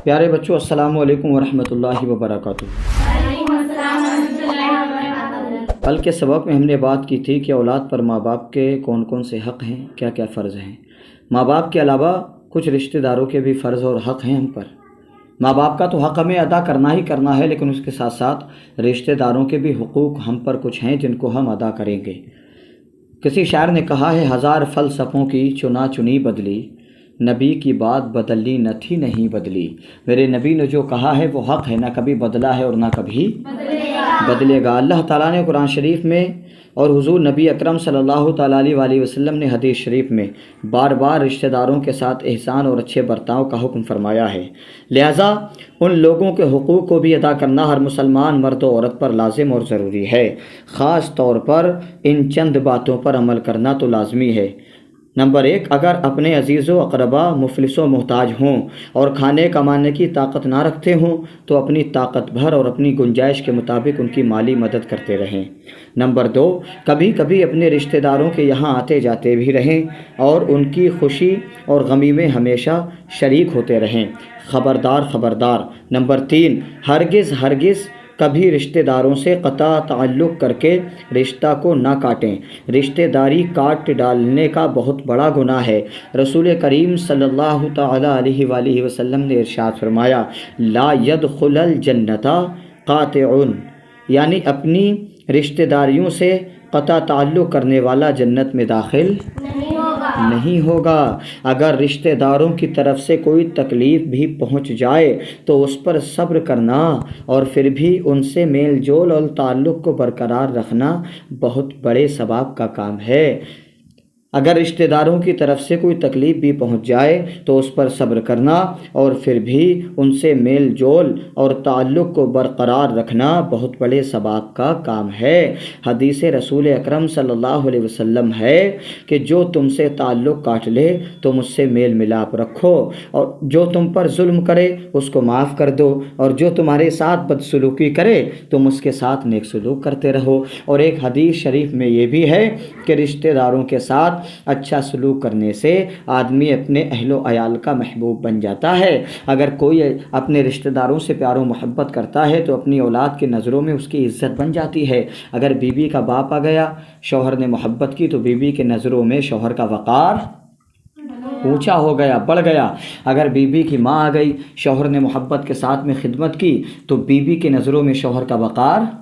پیارے بچوں، السلام علیکم ورحمۃ اللہ وبرکاتہ۔ کل کے سبق میں ہم نے بات کی تھی کہ اولاد پر ماں باپ کے کون کون سے حق ہیں، کیا کیا فرض ہیں۔ ماں باپ کے علاوہ کچھ رشتہ داروں کے بھی فرض اور حق ہیں ہم پر۔ ماں باپ کا تو حق ہمیں ادا کرنا ہی کرنا ہے، لیکن اس کے ساتھ ساتھ رشتہ داروں کے بھی حقوق ہم پر کچھ ہیں جن کو ہم ادا کریں گے۔ کسی شاعر نے کہا ہے، ہزار فلسفوں کی چنا چنی بدلی، نبی کی بات بدلنی نہ تھی نہیں بدلی۔ میرے نبی نے جو کہا ہے وہ حق ہے، نہ کبھی بدلا ہے اور نہ کبھی بدلے گا۔ اللہ تعالیٰ نے قرآن شریف میں اور حضور نبی اکرم صلی اللہ تعالیٰ علیہ وسلم نے حدیث شریف میں بار بار رشتہ داروں کے ساتھ احسان اور اچھے برتاؤ کا حکم فرمایا ہے۔ لہٰذا ان لوگوں کے حقوق کو بھی ادا کرنا ہر مسلمان مرد و عورت پر لازم اور ضروری ہے۔ خاص طور پر ان چند باتوں پر عمل کرنا تو لازمی ہے۔ نمبر 1، اگر اپنے عزیز و اقربا مفلس و محتاج ہوں اور کھانے کمانے کی طاقت نہ رکھتے ہوں تو اپنی طاقت بھر اور اپنی گنجائش کے مطابق ان کی مالی مدد کرتے رہیں۔ نمبر 2، کبھی کبھی اپنے رشتہ داروں کے یہاں آتے جاتے بھی رہیں اور ان کی خوشی اور غمی میں ہمیشہ شریک ہوتے رہیں۔ خبردار خبردار۔ نمبر 3، ہرگز کبھی رشتہ داروں سے قطع تعلق کر کے رشتہ کو نہ کاٹیں۔ رشتہ داری کاٹ ڈالنے کا بہت بڑا گناہ ہے۔ رسول کریم صلی اللہ تعالیٰ علیہ وآلہ وسلم نے ارشاد فرمایا، لا يدخل الجنت قاطع، یعنی اپنی رشتہ داریوں سے قطع تعلق کرنے والا جنت میں داخل نہیں ہوگا۔ اگر رشتہ داروں کی طرف سے کوئی تکلیف بھی پہنچ جائے تو اس پر صبر کرنا اور پھر بھی ان سے میل جول اور تعلق کو برقرار رکھنا بہت بڑے ثواب کا کام ہے۔ اگر رشتہ داروں کی طرف سے کوئی تکلیف بھی پہنچ جائے تو اس پر صبر کرنا اور پھر بھی ان سے میل جول اور تعلق کو برقرار رکھنا بہت بڑے ثواب کا کام ہے۔ حدیث رسول اکرم صلی اللہ علیہ وسلم ہے کہ جو تم سے تعلق کاٹ لے تم اس سے میل ملاپ رکھو، اور جو تم پر ظلم کرے اس کو معاف کر دو، اور جو تمہارے ساتھ بدسلوکی کرے تم اس کے ساتھ نیک سلوک کرتے رہو۔ اور ایک حدیث شریف میں یہ بھی ہے کہ رشتہ داروں کے ساتھ اچھا سلوک کرنے سے آدمی اپنے اہل و عیال کا محبوب بن جاتا ہے۔ اگر کوئی اپنے رشتہ داروں سے پیار و محبت کرتا ہے تو اپنی اولاد کی نظروں میں اس کی عزت بن جاتی ہے۔ اگر بیوی کا باپ آ گیا، شوہر نے محبت کی تو بیوی کے نظروں میں شوہر کا وقار اونچا ہو گیا، بڑھ گیا۔ اگر بیوی کی ماں آ گئی، شوہر نے محبت کے ساتھ میں خدمت کی تو بیوی کے نظروں میں شوہر کا وقار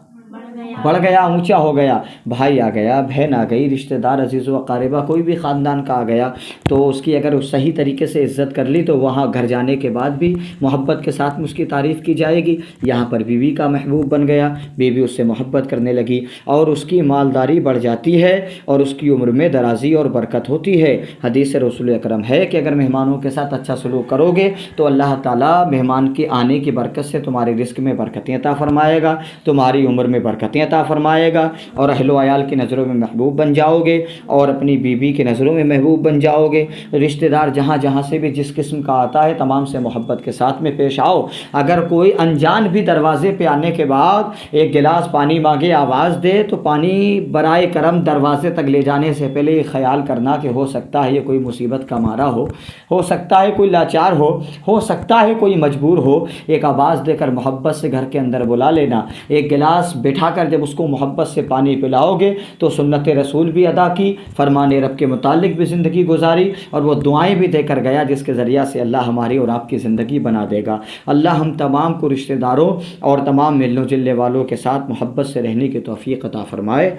بڑھ گیا، اونچا ہو گیا۔ بھائی آ گیا، بہن آ گئی، رشتہ دار عزیز و اقاربہ کوئی بھی خاندان کا آ گیا تو اس کی اگر صحیح طریقے سے عزت کر لی تو وہاں گھر جانے کے بعد بھی محبت کے ساتھ میں اس کی تعریف کی جائے گی۔ یہاں پر بیوی کا محبوب بن گیا، بیوی اس سے محبت کرنے لگی اور اس کی مالداری بڑھ جاتی ہے اور اس کی عمر میں درازی اور برکت ہوتی ہے۔ حدیث رسول اکرم ہے کہ اگر مہمانوں کے ساتھ اچھا سلوک کرو گے تو اللہ تعالیٰ مہمان کے آنے کی برکت سے تمہارے رزق میں برکتیں عطا فرمائے گا، تمہاری عمر میں برکتیں عطا فرمائے گا، اور اہل و عیال کی نظروں میں محبوب بن جاؤ گے اور اپنی بیوی کی نظروں میں محبوب بن جاؤ گے۔ رشتہ دار جہاں جہاں سے بھی جس قسم کا آتا ہے تمام سے محبت کے ساتھ میں پیش آؤ۔ اگر کوئی انجان بھی دروازے پہ آنے کے بعد ایک گلاس پانی مانگے، آواز دے تو پانی برائے کرم دروازے تک لے جانے سے پہلے یہ خیال کرنا کہ ہو سکتا ہے یہ کوئی مصیبت کا مارا ہو سکتا ہے کوئی لاچار ہو سکتا ہے کوئی مجبور ہو۔ ایک آواز دے کر محبت سے گھر کے اندر بلا لینا۔ ایک گلاس بٹھا کر جب اس کو محبت سے پانی پلاؤ گے تو سنت رسول بھی ادا کی، فرمان رب کے متعلق بھی زندگی گزاری، اور وہ دعائیں بھی دے کر گیا جس کے ذریعہ سے اللہ ہماری اور آپ کی زندگی بنا دے گا۔ اللہ ہم تمام کو رشتہ داروں اور تمام ملنے و جلنے والوں کے ساتھ محبت سے رہنے کی توفیق عطا فرمائے۔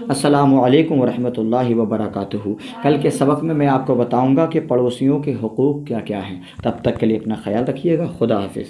السلام علیکم ورحمۃ اللہ وبرکاتہ۔ کل کے سبق میں آپ کو بتاؤں گا کہ پڑوسیوں کے حقوق کیا کیا ہیں۔ تب تک کے لیے اپنا خیال رکھیے گا۔ خدا حافظ۔